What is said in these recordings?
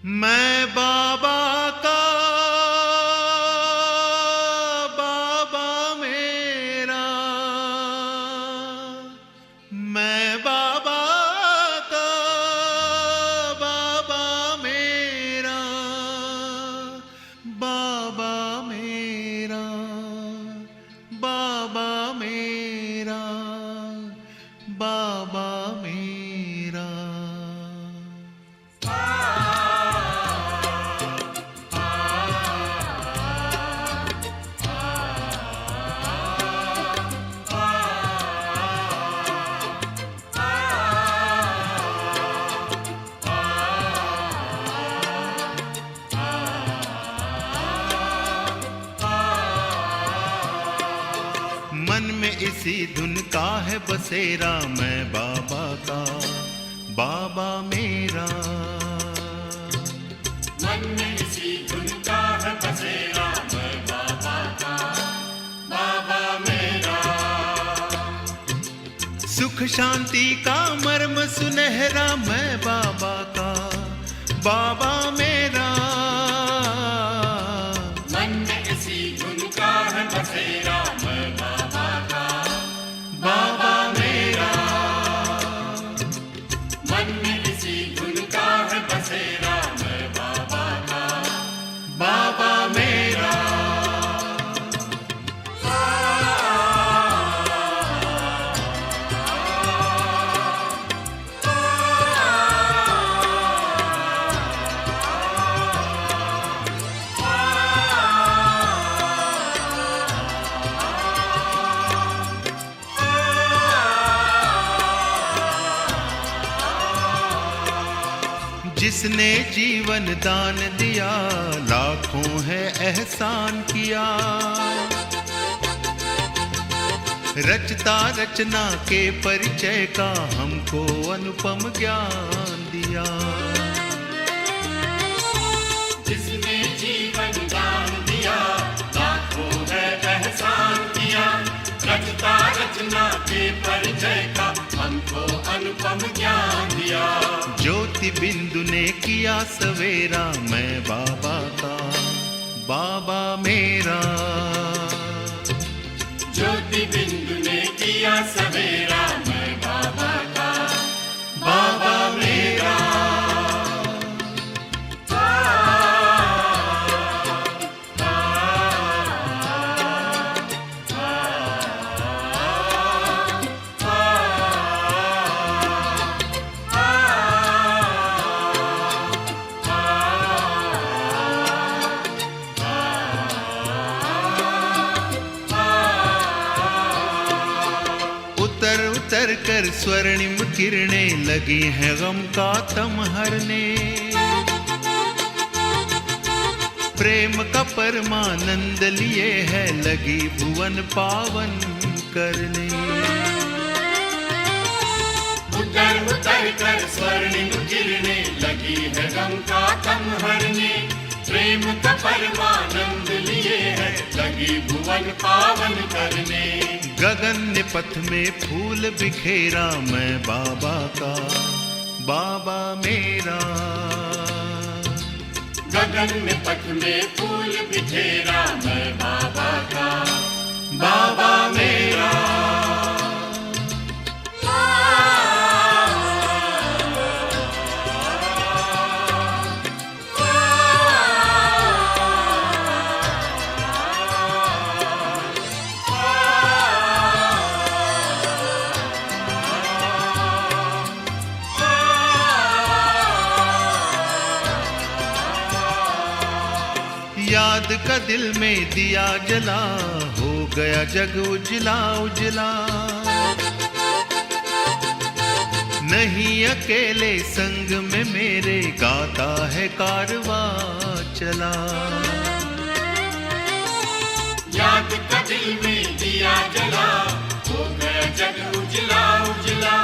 मैं बाबा का बाबा मेरा, मैं बाबा का बाबा मेरा, बाबा मेरा, बाबा मेरा, बाबा मेरा। मन में इसी धुन का है बसेरा, मैं बाबा का बाबा मेरा। मन में इसी धुन का है बसेरा, मैं बाबा का बाबा मेरा। सुख शांति का मर्म सुनहरा, मैं बाबा का बाबा मेरा। मन में इसी धुन का है बसेरा, मैं बाबा का बाबा मेरा। मन में इसी धुन का है बसेरा, मैं बाबा का बाबा मेरा। जिसने जीवन दान दिया, लाखों है एहसान किया। रचता रचना के परिचय का हमको अनुपम ज्ञान दिया। जिसने जीवन दान दिया, लाखों है एहसान किया। रचता रचना के परिचय का हमको अनुपम ज्ञान दिया। ज्योति बिंदु ने किया सवेरा, मैं बाबा का बाबा मेरा। ज्योति बिंदु ने किया सवेरा, मैं बाबा का बाबा मेरा। उतर उतर कर स्वर्णिम किरणें लगी हैं गम का तम हरने। प्रेम का परमानंद लिए है लगी भुवन पावन करने। उतर उतर कर स्वर्णिम किरणें लगी है गम का तम हरने। प्रेम का परमानंद लिए है लगी भुवन पावन करने। गगन ने पथ में फूल बिखेरा, मैं बाबा का बाबा मेरा। गगन में पथ में फूल बिखेरा, मैं बाबा का बाबा मेरा। याद का दिल में दिया जला, हो गया जग उजला उजला। नहीं अकेले संग में मेरे, गाता है कारवा चला। याद का दिल में दिया जला, हो गया जग उजला उजला।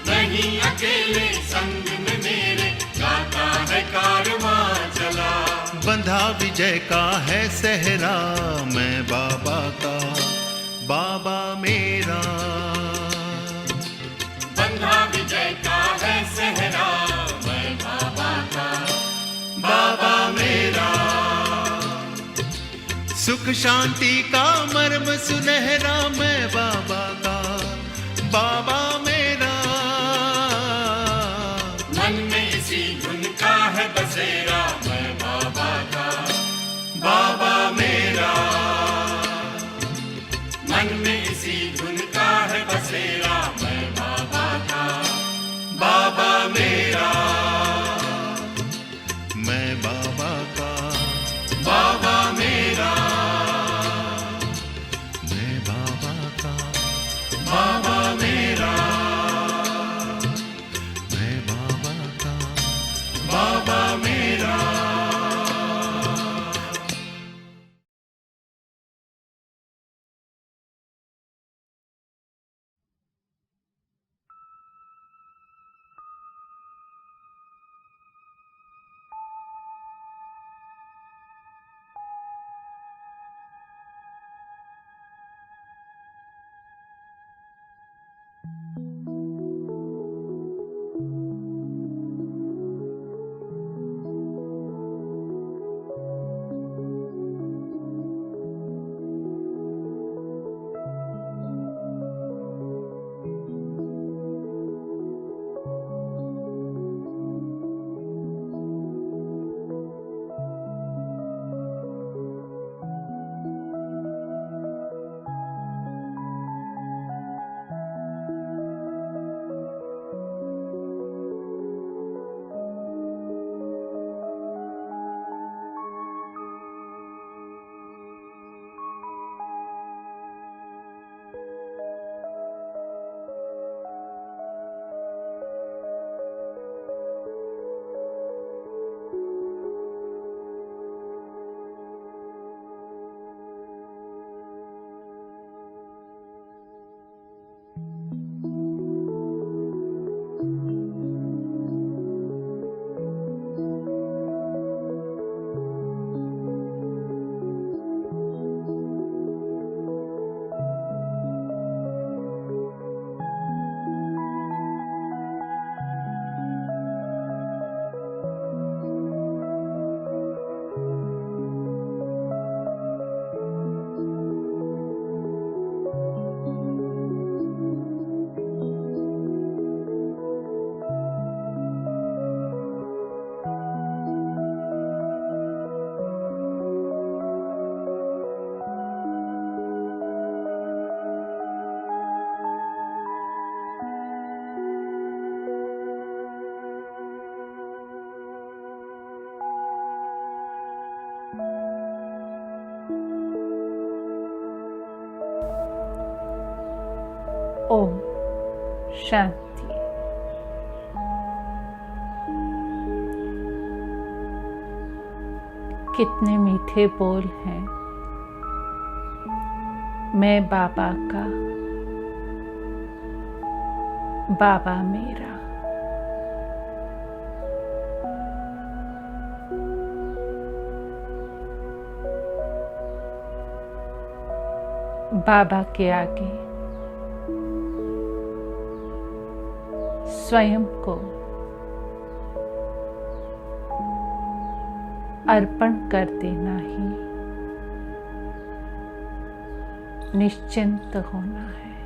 नहीं अकेले संग में मेरे, गाता है कारवां चला। बंधा विजय का है सहरा, मैं बाबा का बाबा मेरा। बंधा विजय का है सहरा, मैं बाबा का सुख शांति का मर्म सुनहरा मैं बाबा का, बाबा मेरा। मन में इसी धुन का है बसेरा मैं बाबा का, बाबा मेरा। मन में इसी धुन का है बसेरा मैं बाबा का, बाबा मेरा। मैं बाबा का, बाबा मेरा। मैं बाबा का, बाबा मेरा। मैं बाबा का, बाबा मेरा। ओम शांति। कितने मीठे बोल हैं। मैं बाबा का, बाबा मेरा। बाबा के आगे स्वयं को अर्पण कर देना ही निश्चिंत होना है।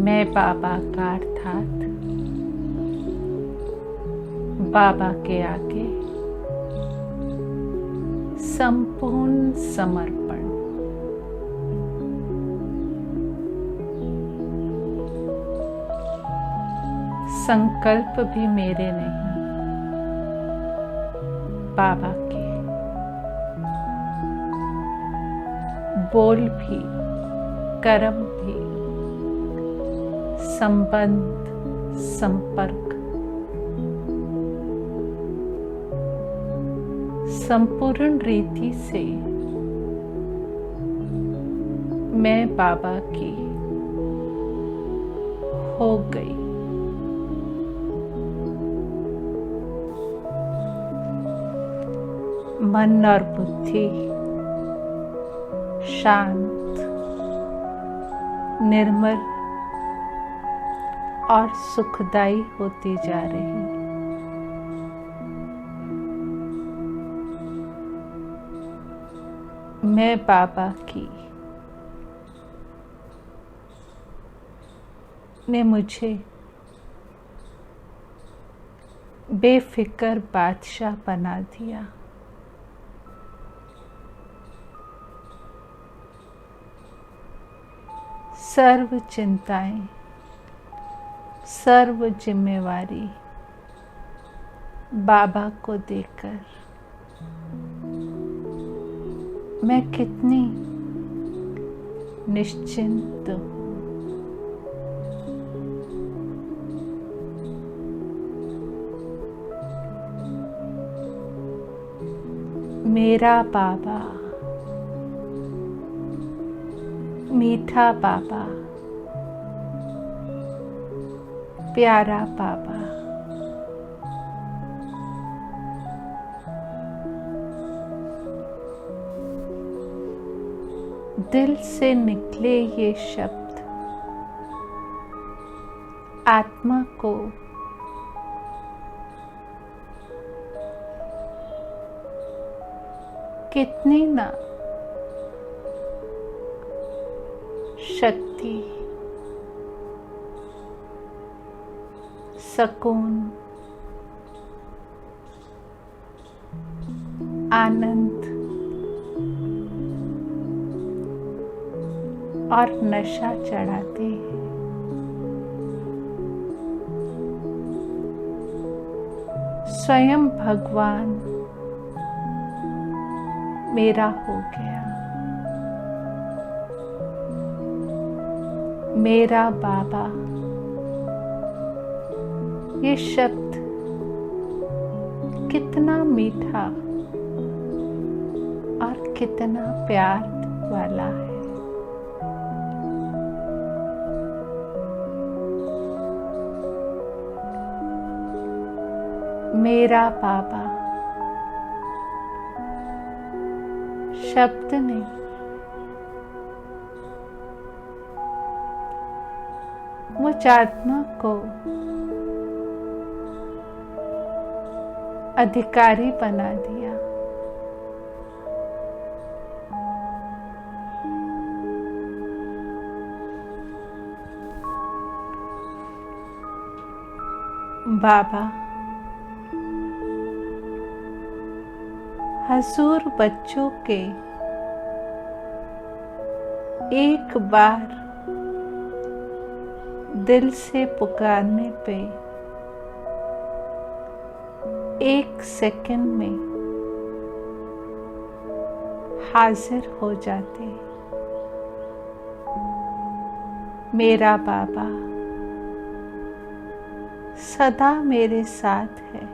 मैं बाबा का अर्थात बाबा के आगे संपूर्ण समर्पण। संकल्प भी मेरे नहीं, बाबा के। बोल भी, कर्म भी, संबंध, संपर्क संपूर्ण रीति से मैं बाबा की हो गई। मन और बुद्धि शांत, निर्मल और सुखदायी होती जा रही। मैं बाबा की ने मुझे बेफिक्र बादशाह बना दिया। सर्व चिंताएं, सर्व जिम्मेवारी बाबा को देकर मैं कितनी निश्चिंत हूँ। मेरा बाबा, मीठा बाबा, प्यारा बाबा, दिल से निकले ये शब्द आत्मा को कितनी ना शक्ति, सुकून, आनंद और नशा चढ़ाते हैं। स्वयं भगवान मेरा हो गया। मेरा बाबा, ये शब्द कितना मीठा और कितना प्यार वाला है। मेरा बाबा शब्द नहीं, मुझ आत्मा को अधिकारी बना दिया। बाबा हजूर बच्चों के एक बार दिल से पुकारने पे 1 सेकंड में हाजिर हो जाते। मेरा बाबा सदा मेरे साथ है।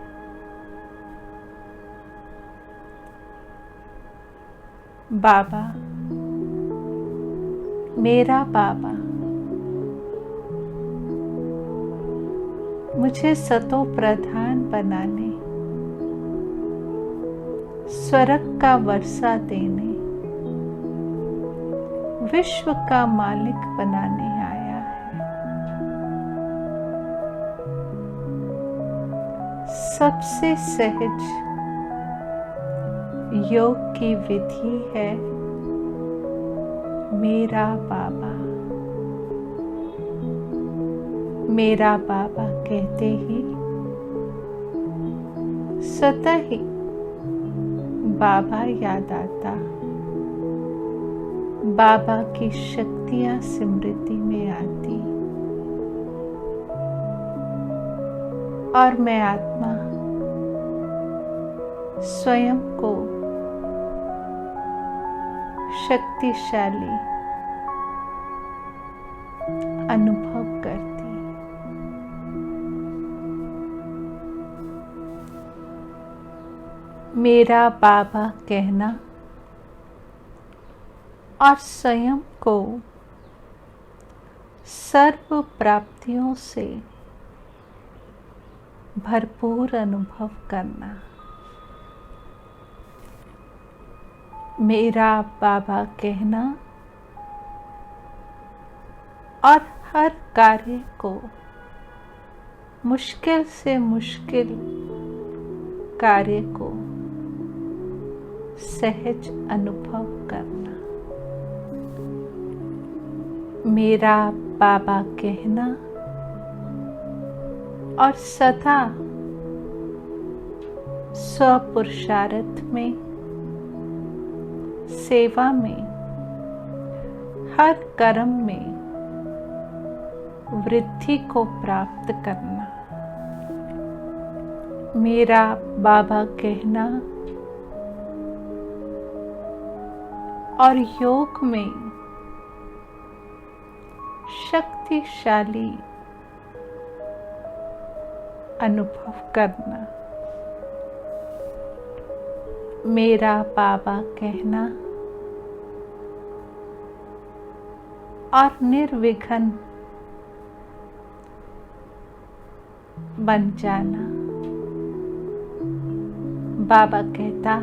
बाबा, मेरा बाबा मुझे सतो प्रधान बनाने, स्वर्ग का वर्षा देने, विश्व का मालिक बनाने आया है। सबसे सहज योग की विधि है मेरा बाबा। मेरा बाबा कहते ही स्वतः ही बाबा याद आता। बाबा की शक्तियां स्मृति में आती और मैं आत्मा स्वयं को शक्तिशाली अनुभव करती। मेरा बाबा कहना और स्वयं को सर्व प्राप्तियों से भरपूर अनुभव करना। मेरा बाबा कहना और हर कार्य को, मुश्किल से मुश्किल कार्य को सहज अनुभव करना। मेरा बाबा कहना और सदा स्वपुरुषार्थ में, सेवा में, हर कर्म में वृद्धि को प्राप्त करना। मेरा बाबा कहना और योग में शक्तिशाली अनुभव करना। मेरा बाबा कहना और निर्विघ्न बन जाना। बाबा कहता,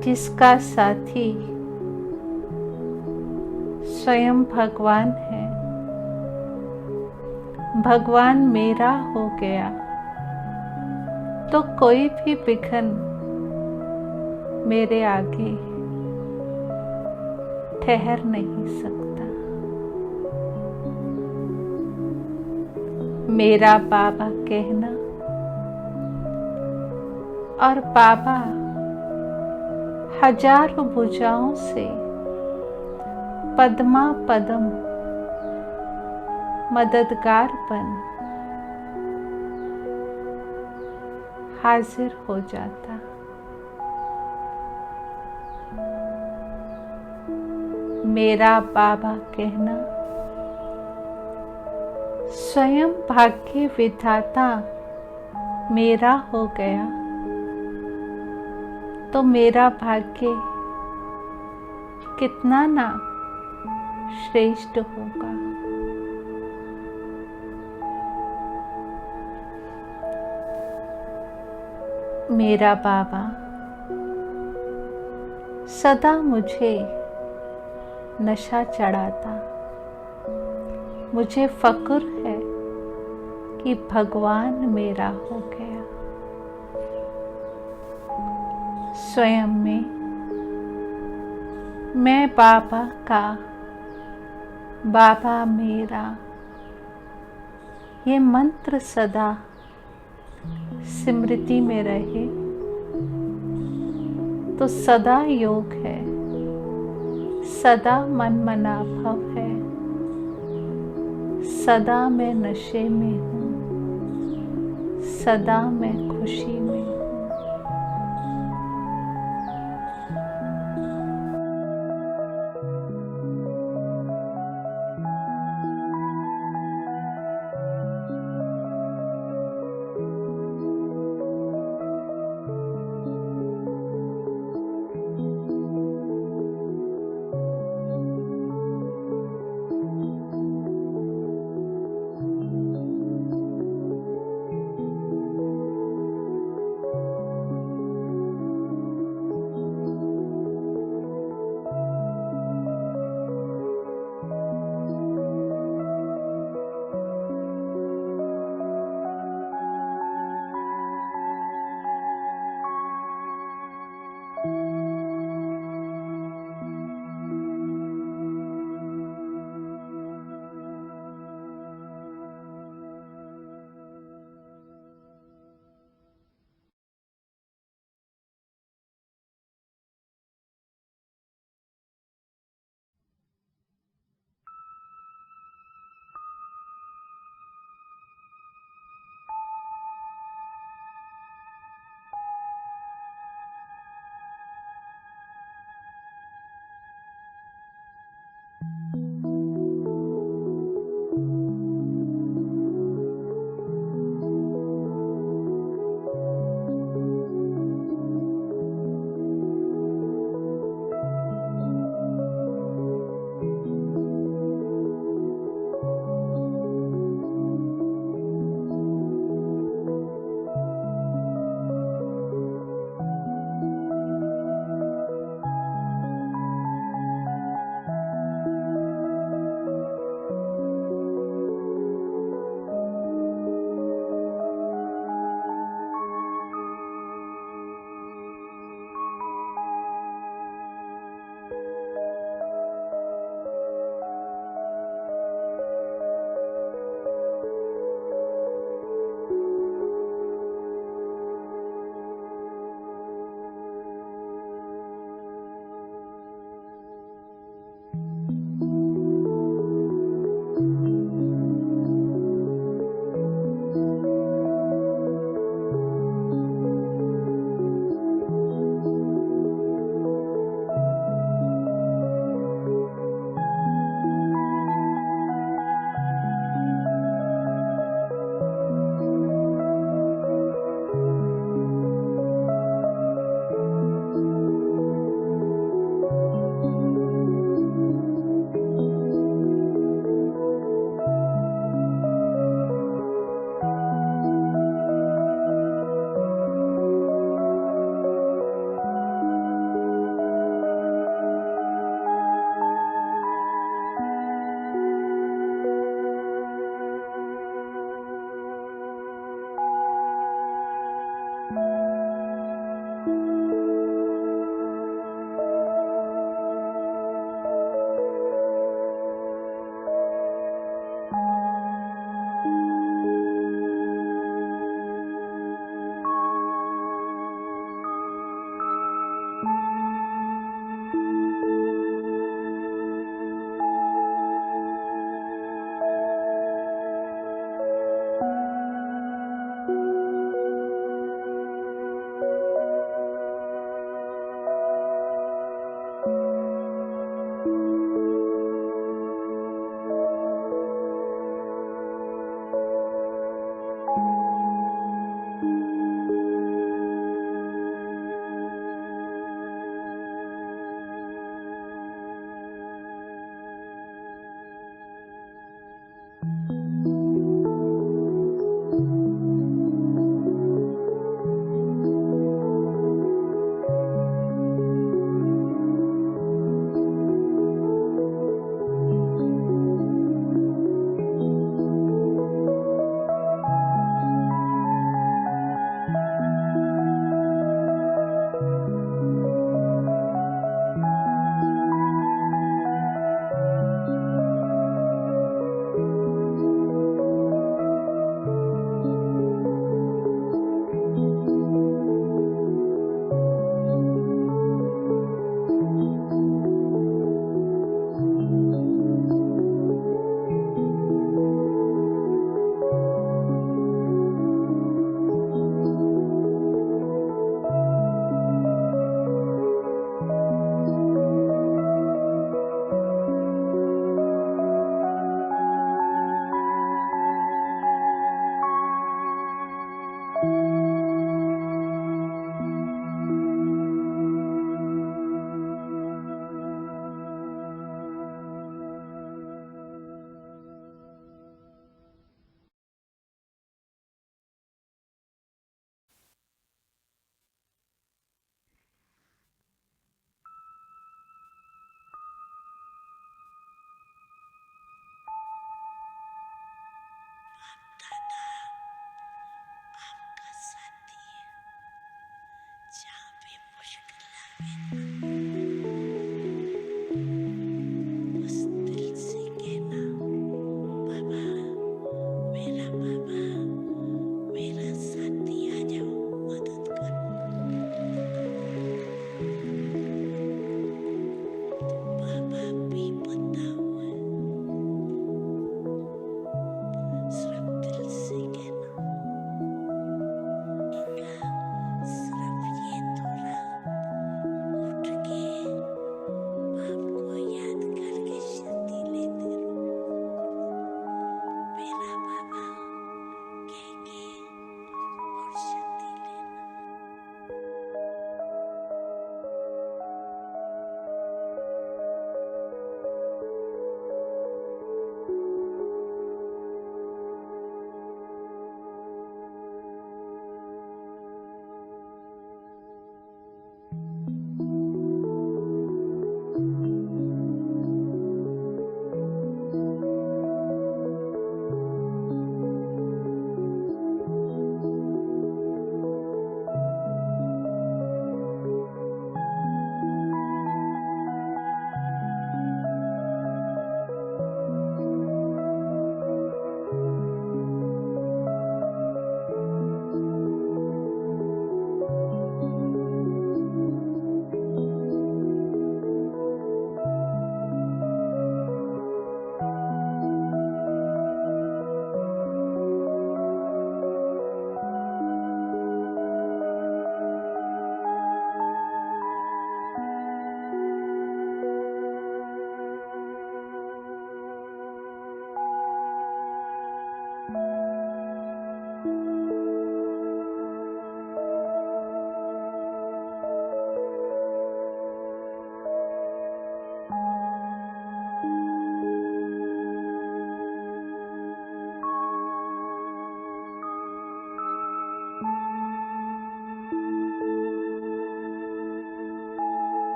जिसका साथी स्वयं भगवान है, भगवान मेरा हो गया तो कोई भी विघ्न मेरे आगे ठहर नहीं सकता। मेरा बाबा कहना और बाबा हजारों भुजाओं से पद्मा पदम मददगार बन हाजिर हो जाता। मेरा बाबा कहना, स्वयं भाग्य विधाता मेरा हो गया तो मेरा भाग्य कितना ना श्रेष्ठ होगा। मेरा बाबा सदा मुझे नशा चढ़ाता। मुझे फक्र है कि भगवान मेरा हो गया। स्वयं में मैं बाबा का, बाबा मेरा, ये मंत्र सदा स्मृति में रहे तो सदा योग है, सदा मनमनाभव है, सदा मैं नशे में हूँ, सदा मैं खुशी में हूँ।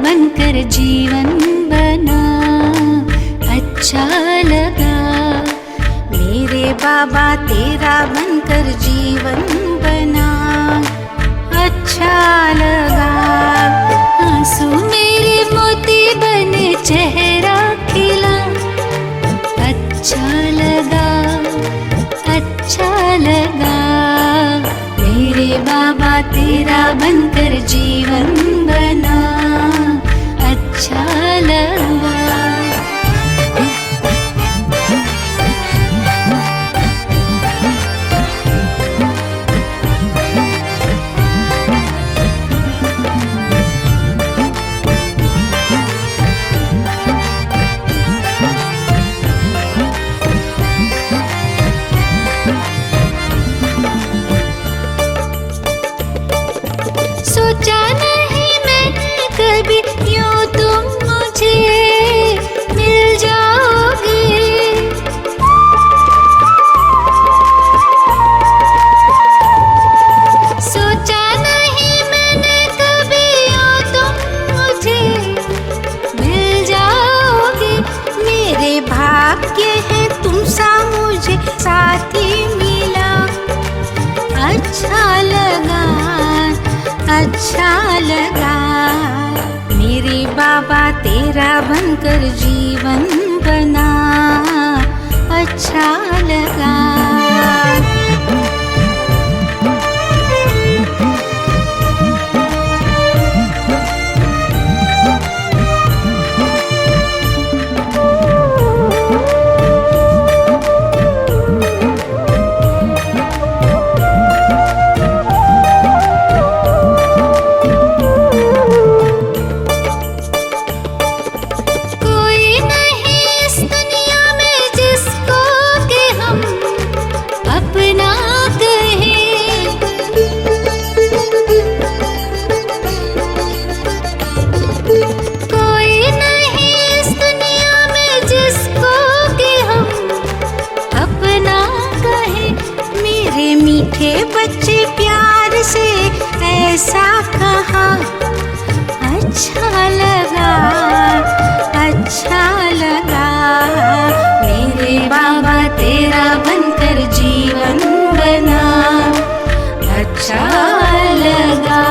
बनकर जीवन बना अच्छा लगा। मेरे बाबा तेरा बनकर जीवन बना अच्छा लगा। आंसू मेरे मोती बने चेहरा खिला। अच्छा लगा, अच्छा लगा, मेरे बाबा तेरा बनकर जीवन बना। अच्छा लगा। सोचा नहीं मैंने कभी यूं तुम मुझे मिल जाओगे। सोचा नहीं मैंने कभी यूं तुम मुझे मिल जाओगे। मेरे भाग्य है तुम सा मुझे साथी मिला। अच्छा लगा, अच्छा लगा, मेरे बाबा तेरा बनकर जीवन बना। अच्छा लगा। कोई नहीं इस दुनिया में जिसको कि हम अपना कहें। कोई नहीं इस दुनिया में जिसको कि हम अपना कहें। मेरे मीठे बच्चे प्यार से ऐसा कहा। अच्छा लगा, अच्छा लगा, मेरे बाबा तेरा बनकर जीवन बना। अच्छा लगा।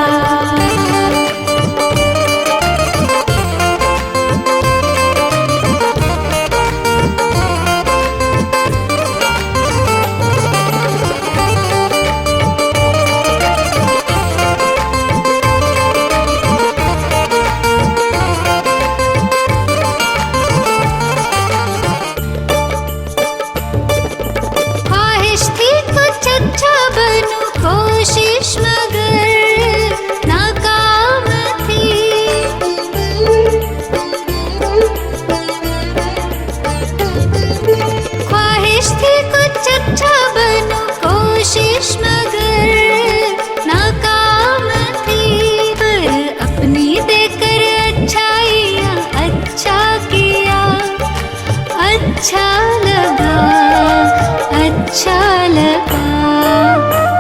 ख्वाहिश थी कुछ अच्छा बनूं, कोशिश मगर नाकाम थी। ख्वाहिश थी कुछ अच्छा बनूं, कोशिश मगर नाकाम थी। पर अपनी देकर अच्छाइयाँ अच्छा किया। अच्छा लगा, अच्छा लगा,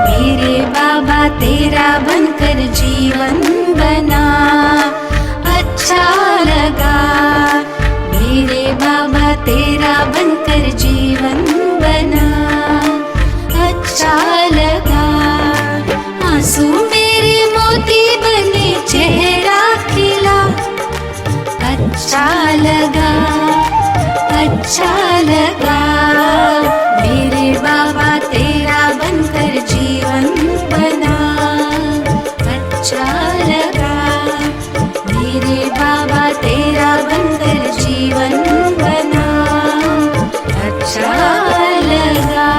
मेरे बाबा तेरा बनकर जीवन बना। अच्छा लगा, मेरे बाबा तेरा बनकर जीवन बना। अच्छा लगा। आंसू मेरे मोती बने चेहरा खिला। अच्छा लगा, अच्छा लगा, मेरे बाबा तेरा बनकर जीवन बना। अच्छा लगा, मेरे बाबा तेरा बनकर जीवन बना। अच्छा लगा।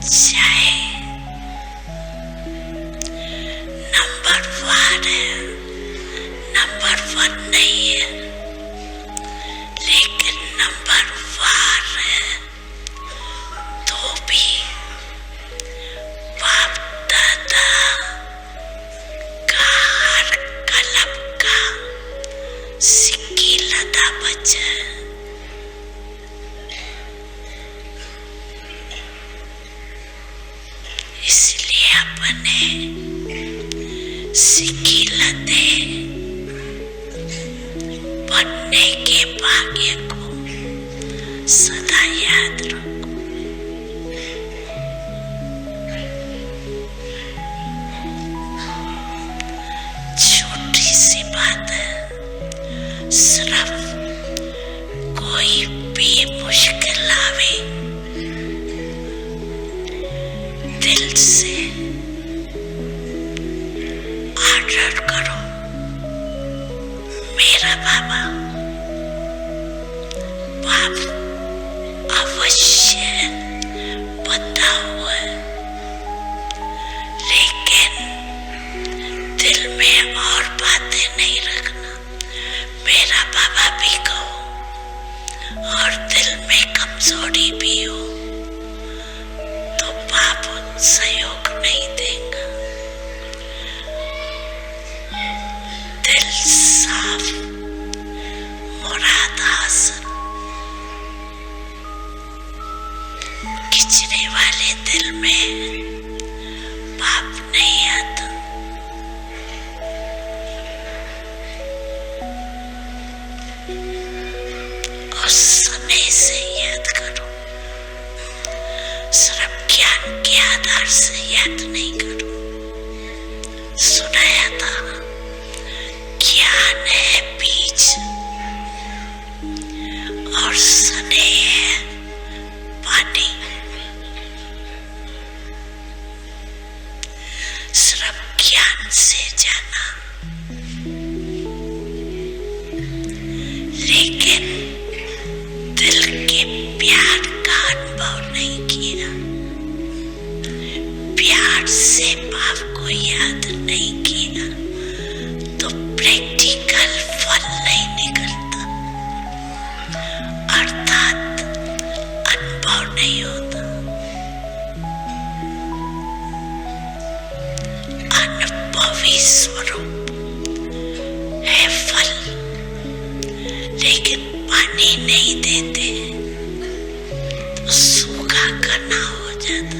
चाहे नंबर 1 है, नंबर 1 नहीं है, लेकिन नंबर 1 है, तो भी बाप दादा का हर कलम का सिक्की लदा बचा। इसलिए अपने सिक्की लदे बनने के भाग्य को सदा याद रखो। छोटी सी बात है, सिर्फ कोई भी मुश्किल आवे दिल से ऑर्डर करो, मेरा बाबा बाप अवश्य बता हुआ है, लेकिन दिल में और बातें नहीं रखना। मेरा बाबा भी कहो और दिल में कमजोरी भी हो तो बाप सहयोग नहीं देगा। दिल साफ, मुराद हासिल। खिंचने वाले दिल में बाप नहीं आता। और समय से याद करो, सिर्फ ज्ञान के आधार से याद नहीं करो। सुनाया था, ज्ञान है बीज और स्नेह है पानी। सिर्फ ज्ञान से जाना, लेकिन दिल के प्यार का अनुभव नहीं किया, प्यार से बाप को याद नहीं किया, तो प्रैक्टिकल फल नहीं निकलता, अर्थात अनुभव नहीं होता। अनुभवी स्वरूप है फल, लेकिन पानी नहीं देते तो सूखा करना हो जाता।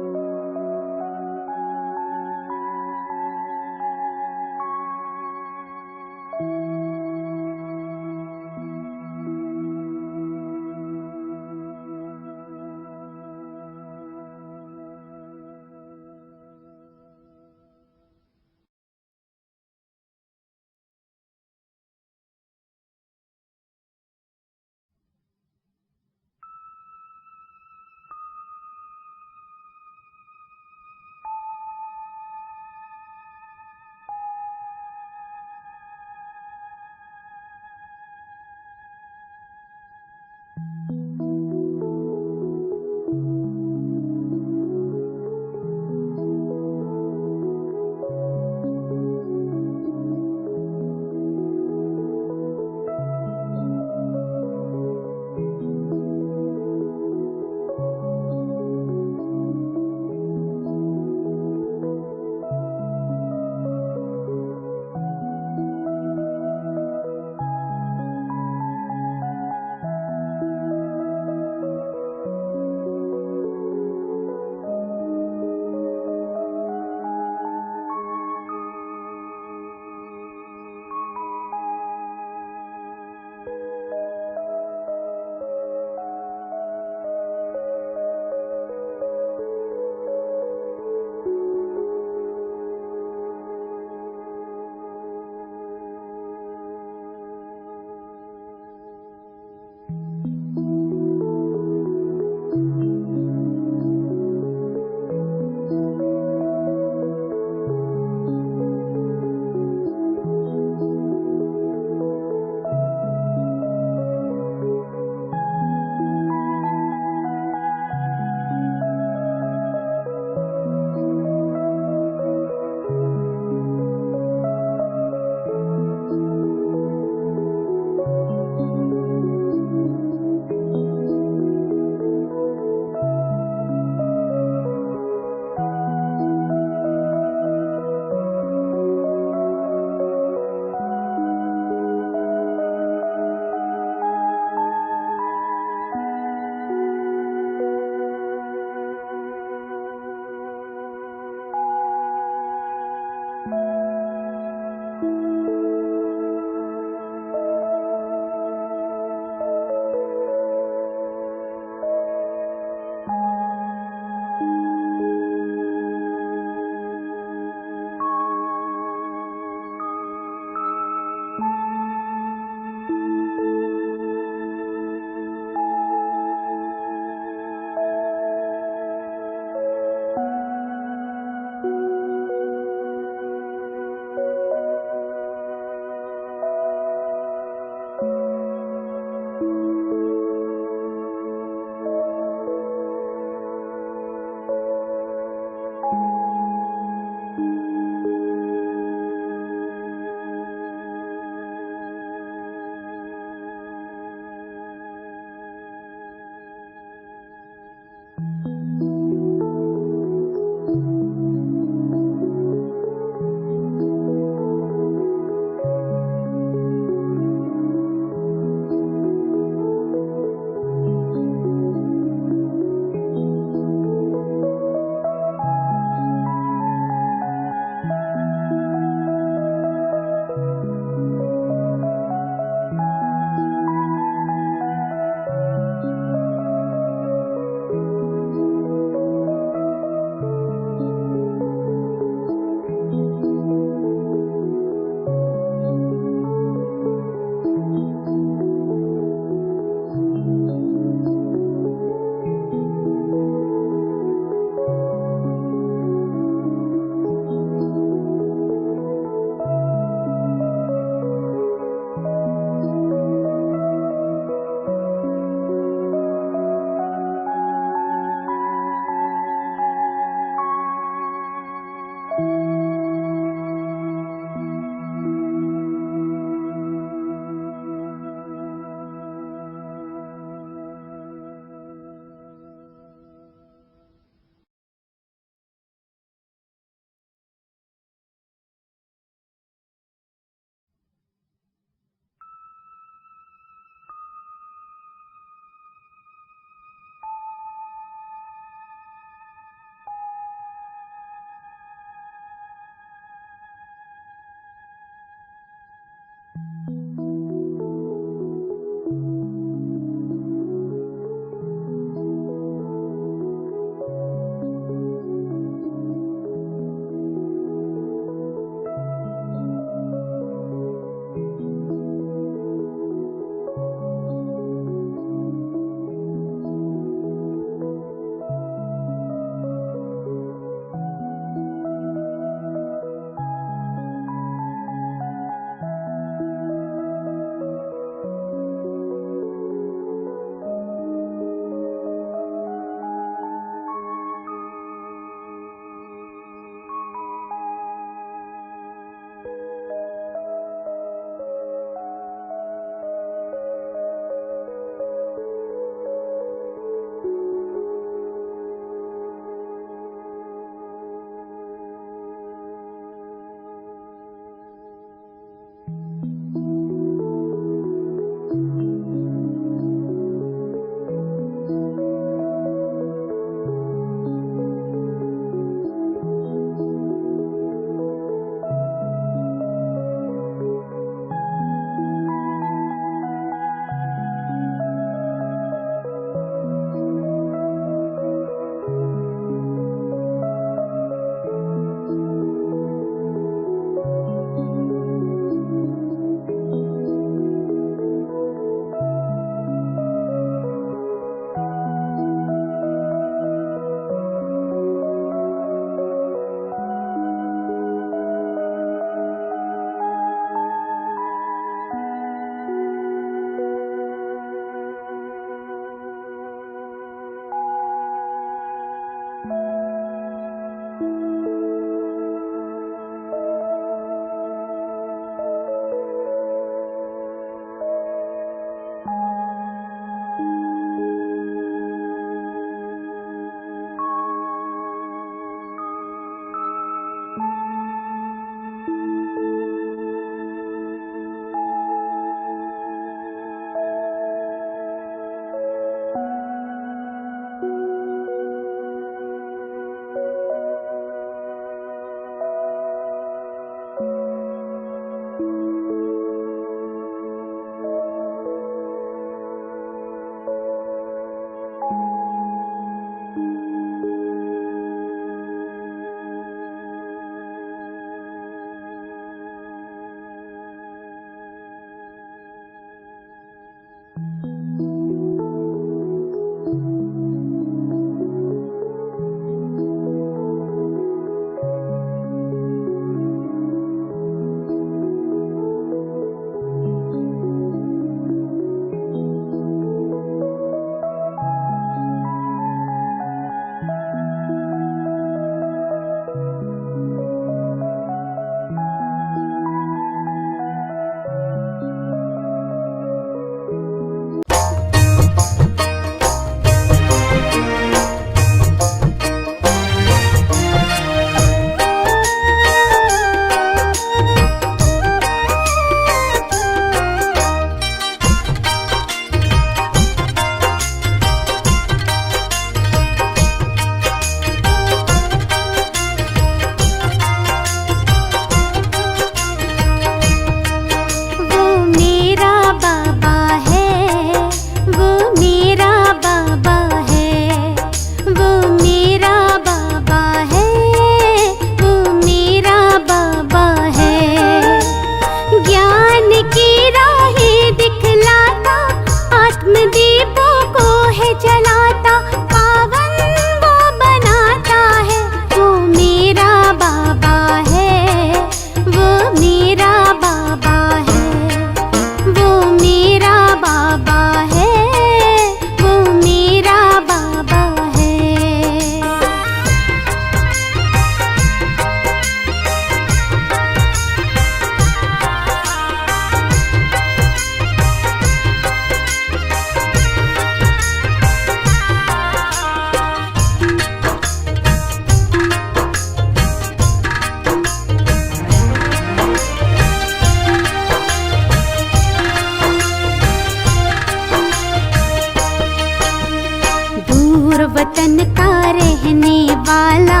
दूर वतन का रहने वाला,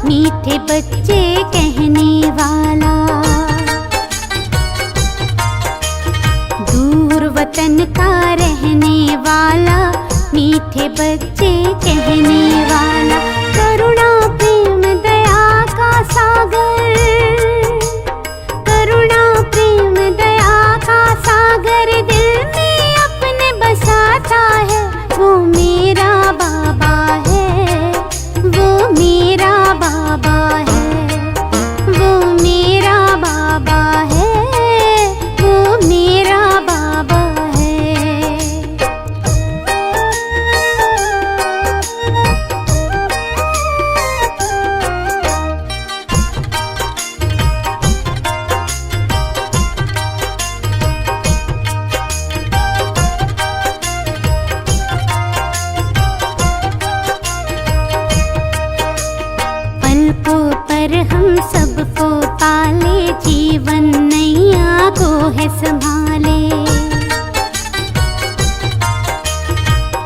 मीठे बच्चे कहने वाला। दूर वतन का रहने वाला, मीठे बच्चे कहने वाला। करुणा प्रेम दया का सागर, करुणा प्रेम दया का सागर दिल में अपने बसाता है। वो मेरा बाबा है, वो मेरा बाबा है, वो मेरा बाबा है, वो मेरा बाबा है। पलकों पर हम सबको पाले, जीवन नैया को है संभाले।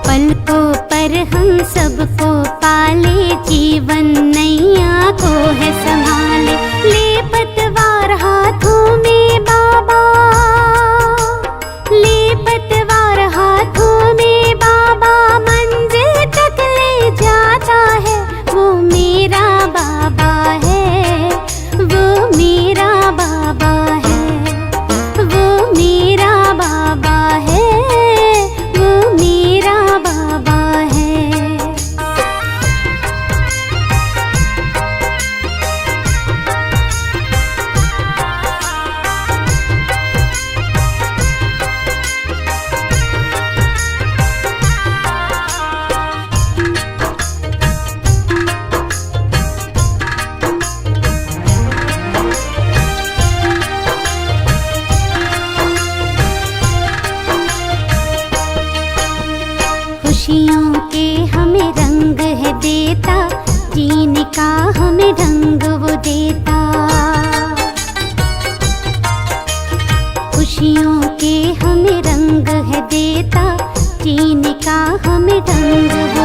पलकों पर हम सबको पाले, जीवन नैया को है संभाले। ले पतवार हाथों में बाबा, ले पतवार हाथों में बाबा, मंजिल तक ले जाता है। वो मेरा बाबा है, वो मेरा बाबा है, वो मेरा बाबा है, वो मेरा बाबा है। खुशियों के हमें रंग है देता, जीने का हमें रंग वो देता। खुशियों के हमें रंग है देता, जीने का हमें रंग वो